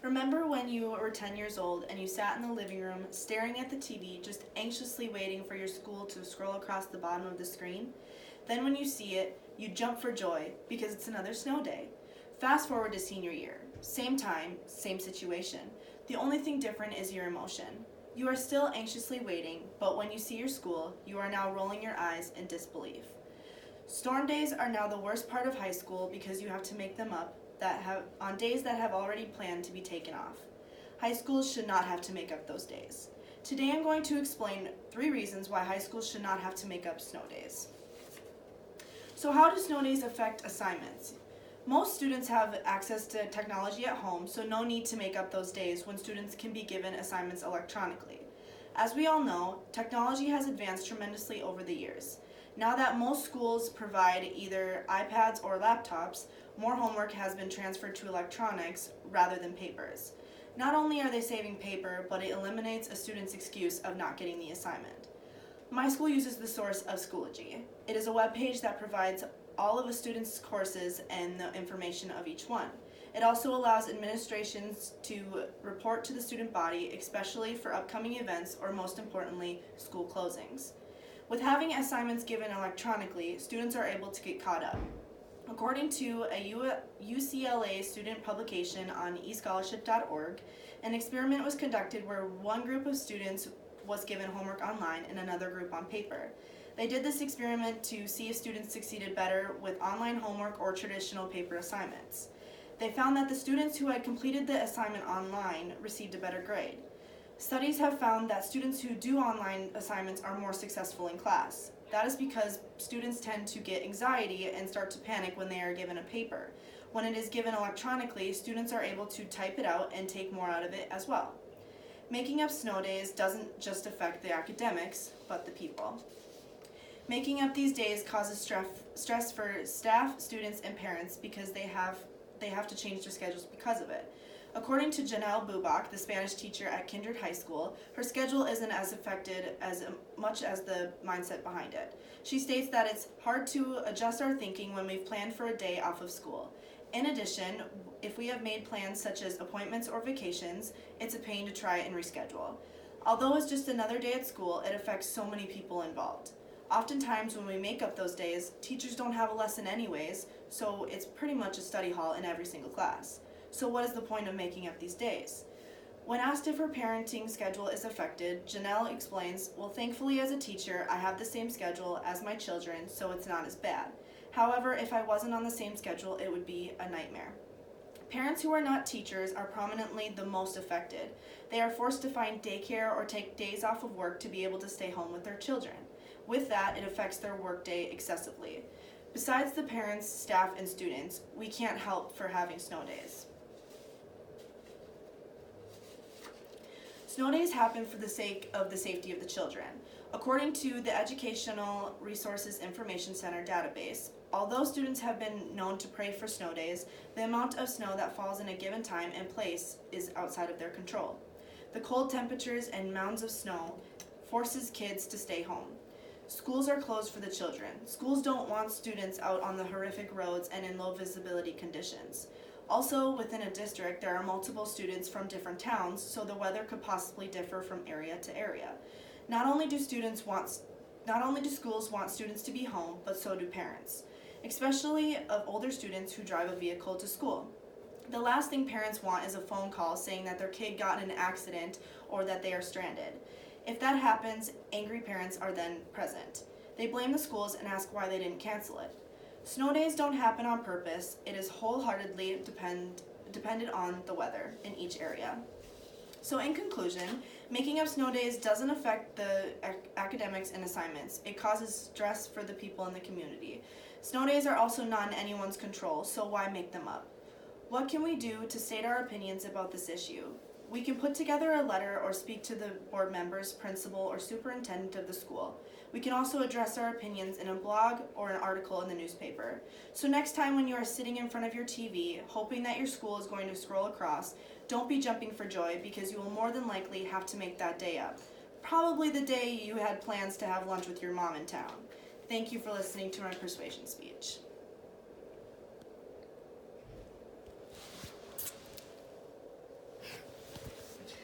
Remember when you were 10 years old and you sat in the living room staring at the TV, just anxiously waiting for your school to scroll across the bottom of the screen? Then when you see it, you jump for joy because it's another snow day. Fast forward to senior year. Same time, same situation. The only thing different is your emotion. You are still anxiously waiting, but when you see your school, you are now rolling your eyes in disbelief. Storm days are now the worst part of high school because you have to make them up on days that have already planned to be taken off. High schools should not have to make up those days. Today I'm going to explain 3 reasons why high schools should not have to make up snow days. So how do snow days affect assignments? Most students have access to technology at home, so no need to make up those days when students can be given assignments electronically. As we all know, technology has advanced tremendously over the years. Now that most schools provide either iPads or laptops, more homework has been transferred to electronics rather than papers. Not only are they saving paper, but it eliminates a student's excuse of not getting the assignment. My school uses the source of Schoology. It is a web page that provides all of a student's courses and the information of each one. It also allows administrations to report to the student body, especially for upcoming events or, most importantly, school closings. With having assignments given electronically, students are able to get caught up. According to a UCLA student publication on escholarship.org, an experiment was conducted where one group of students was given homework online and another group on paper. They did this experiment to see if students succeeded better with online homework or traditional paper assignments. They found that the students who had completed the assignment online received a better grade. Studies have found that students who do online assignments are more successful in class. That is because students tend to get anxiety and start to panic when they are given a paper. When it is given electronically, students are able to type it out and take more out of it as well. Making up snow days doesn't just affect the academics, but the people. Making up these days causes stress for staff, students, and parents because they have to change their schedules because of it. According to Janelle Bubak, the Spanish teacher at Kindred High School, her schedule isn't as affected as much as the mindset behind it. She states that it's hard to adjust our thinking when we've planned for a day off of school. In addition, if we have made plans such as appointments or vacations, it's a pain to try and reschedule. Although it's just another day at school, it affects so many people involved. Oftentimes when we make up those days, teachers don't have a lesson anyways, so it's pretty much a study hall in every single class. So what is the point of making up these days? When asked if her parenting schedule is affected, Janelle explains, "Well, thankfully as a teacher, I have the same schedule as my children, so it's not as bad. However, if I wasn't on the same schedule, it would be a nightmare." Parents who are not teachers are prominently the most affected. They are forced to find daycare or take days off of work to be able to stay home with their children. With that, it affects their workday excessively. Besides the parents, staff, and students, we can't help for having snow days. Snow days happen for the sake of the safety of the children. According to the Educational Resources Information Center database, although students have been known to pray for snow days, the amount of snow that falls in a given time and place is outside of their control. The cold temperatures and mounds of snow forces kids to stay home. Schools are closed for the children. Schools don't want students out on the horrific roads and in low visibility conditions. Also, within a district, there are multiple students from different towns, so the weather could possibly differ from area to area. Not only do schools want students to be home, but so do parents, especially of older students who drive a vehicle to school. The last thing parents want is a phone call saying that their kid got in an accident or that they are stranded. If that happens, angry parents are then present. They blame the schools and ask why they didn't cancel it. Snow days don't happen on purpose. It is wholeheartedly dependent on the weather in each area. So in conclusion, making up snow days doesn't affect the academics and assignments. It causes stress for the people in the community. Snow days are also not in anyone's control, so why make them up? What can we do to state our opinions about this issue? We can put together a letter or speak to the board members, principal, or superintendent of the school. We can also address our opinions in a blog or an article in the newspaper. So next time when you are sitting in front of your TV, hoping that your school is going to scroll across, don't be jumping for joy because you will more than likely have to make that day up. Probably the day you had plans to have lunch with your mom in town. Thank you for listening to my persuasion speech.